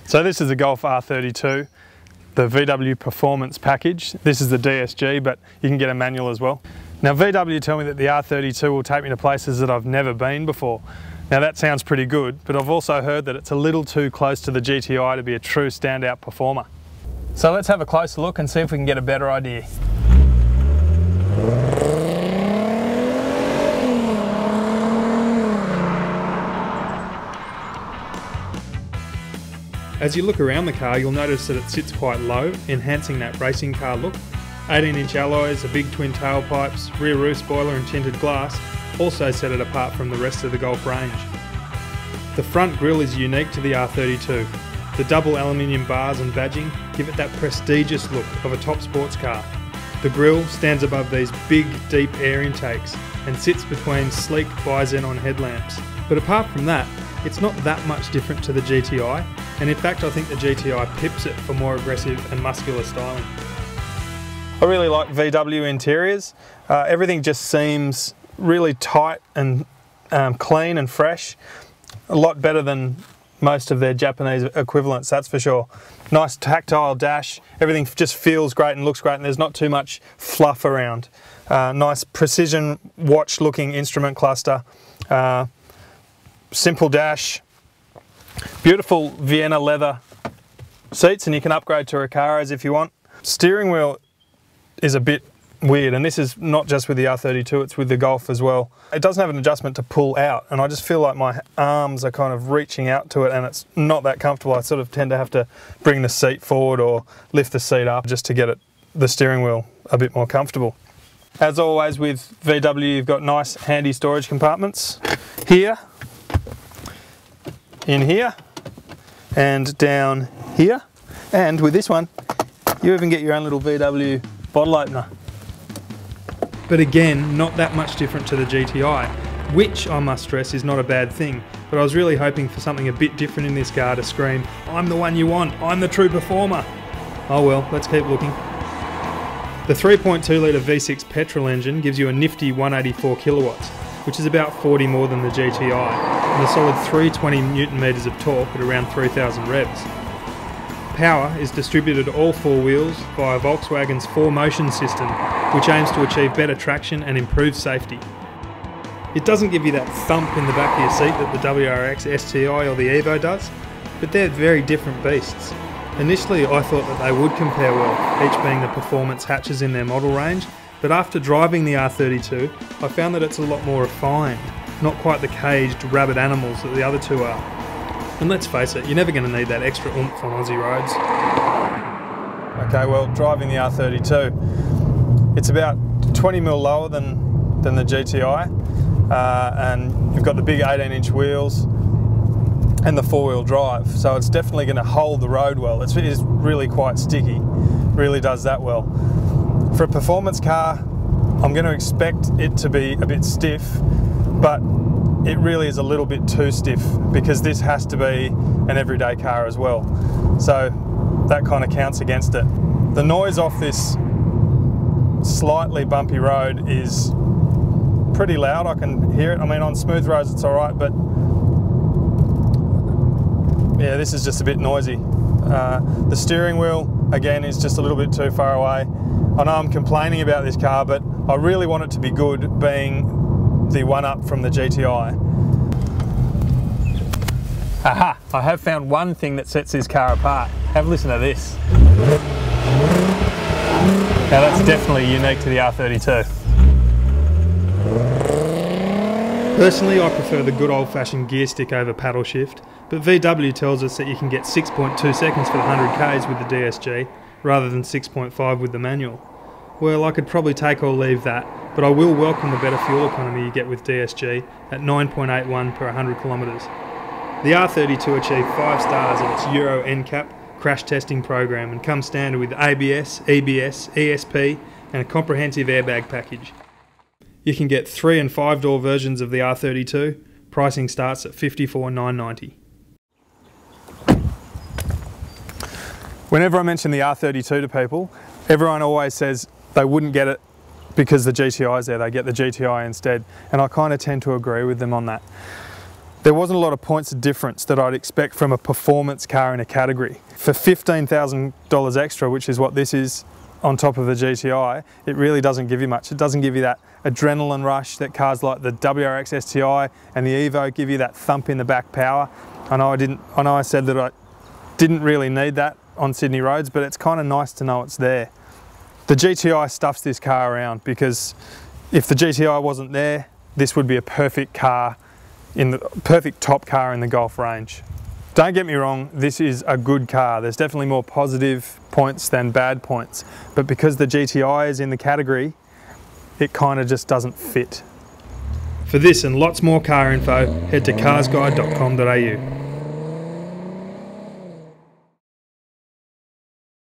So this is the Golf R32, the VW Performance package. This is the DSG, but you can get a manual as well. Now VW tell me that the R32 will take me to places that I've never been before. Now that sounds pretty good, but I've also heard that it's a little too close to the GTI to be a true standout performer. So let's have a closer look and see if we can get a better idea. As you look around the car, you'll notice that it sits quite low, enhancing that racing car look. 18-inch alloys, a big twin tailpipes, rear roof spoiler and tinted glass also set it apart from the rest of the Golf range. The front grille is unique to the R32. The double aluminium bars and badging give it that prestigious look of a top sports car. The grille stands above these big, deep air intakes and sits between sleek bi-xenon headlamps. But apart from that, it's not that much different to the GTI, and in fact I think the GTI pips it for more aggressive and muscular styling. I really like VW interiors. Everything just seems really tight and clean and fresh. A lot better than most of their Japanese equivalents, that's for sure. Nice tactile dash, everything just feels great and looks great, and there's not too much fluff around. Nice precision watch looking instrument cluster. Simple dash, beautiful Vienna leather seats, and you can upgrade to Recaros if you want. Steering wheel is a bit weird, and this is not just with the R32, it's with the Golf as well. It doesn't have an adjustment to pull out, and I just feel like my arms are kind of reaching out to it and it's not that comfortable. I sort of tend to have to bring the seat forward or lift the seat up just to get the steering wheel a bit more comfortable. As always with VW, you've got nice handy storage compartments here, in here, and down here. And with this one, you even get your own little VW bottle opener. But again, not that much different to the GTI, which I must stress is not a bad thing. But I was really hoping for something a bit different in this car to scream, I'm the one you want, I'm the true performer. Oh well, let's keep looking. The 3.2 litre V6 petrol engine gives you a nifty 184 kilowatts, which is about 40 more than the GTI, and a solid 320 Newton meters of torque at around 3,000 revs. Power is distributed all four wheels via Volkswagen's 4Motion system, which aims to achieve better traction and improve safety. It doesn't give you that thump in the back of your seat that the WRX STI or the Evo does, but they're very different beasts. Initially I thought that they would compare well, each being the performance hatches in their model range, but after driving the R32, I found that it's a lot more refined, not quite the caged, rabid animals that the other two are. And let's face it, you're never going to need that extra oomph on Aussie roads. Okay, well, driving the R32, it's about 20 mil lower than the GTI, and you've got the big 18-inch wheels and the four-wheel drive, so it's definitely going to hold the road well. It is really quite sticky, really does that well. For a performance car, I'm going to expect it to be a bit stiff, but it really is a little bit too stiff because this has to be an everyday car as well. So that kind of counts against it. The noise off this slightly bumpy road is pretty loud. I can hear it. I mean, on smooth roads it's all right, but yeah, this is just a bit noisy. The steering wheel, again, is just a little bit too far away. I know I'm complaining about this car, but I really want it to be good, being the one-up from the GTI. Aha! I have found one thing that sets this car apart. Have a listen to this. Now that's definitely unique to the R32. Personally, I prefer the good old-fashioned gear stick over paddle shift, but VW tells us that you can get 6.2 seconds for the 100 Ks with the DSG, rather than 6.5 with the manual. Well, I could probably take or leave that, but I will welcome the better fuel economy you get with DSG at 9.81 per 100 kilometres. The R32 achieved 5 stars in its Euro NCAP crash testing program and comes standard with ABS, EBS, ESP and a comprehensive airbag package. You can get 3 and 5 door versions of the R32, pricing starts at $54,990. Whenever I mention the R32 to people, everyone always says they wouldn't get it because the GTI is there, they get the GTI instead, and I kind of tend to agree with them on that. there wasn't a lot of points of difference that I'd expect from a performance car in a category. For $15,000 extra, which is what this is on top of the GTI, it really doesn't give you much. It doesn't give you that adrenaline rush that cars like the WRX STI and the Evo give you, that thump in the back power. I know I said that I didn't really need that on Sydney roads, but it's kind of nice to know it's there. The GTI stuffs this car around, because if the GTI wasn't there, this would be a perfect car, perfect top car in the Golf range. Don't get me wrong, this is a good car. There's definitely more positive points than bad points, but because the GTI is in the category, it kind of just doesn't fit. For this and lots more car info, head to carsguide.com.au.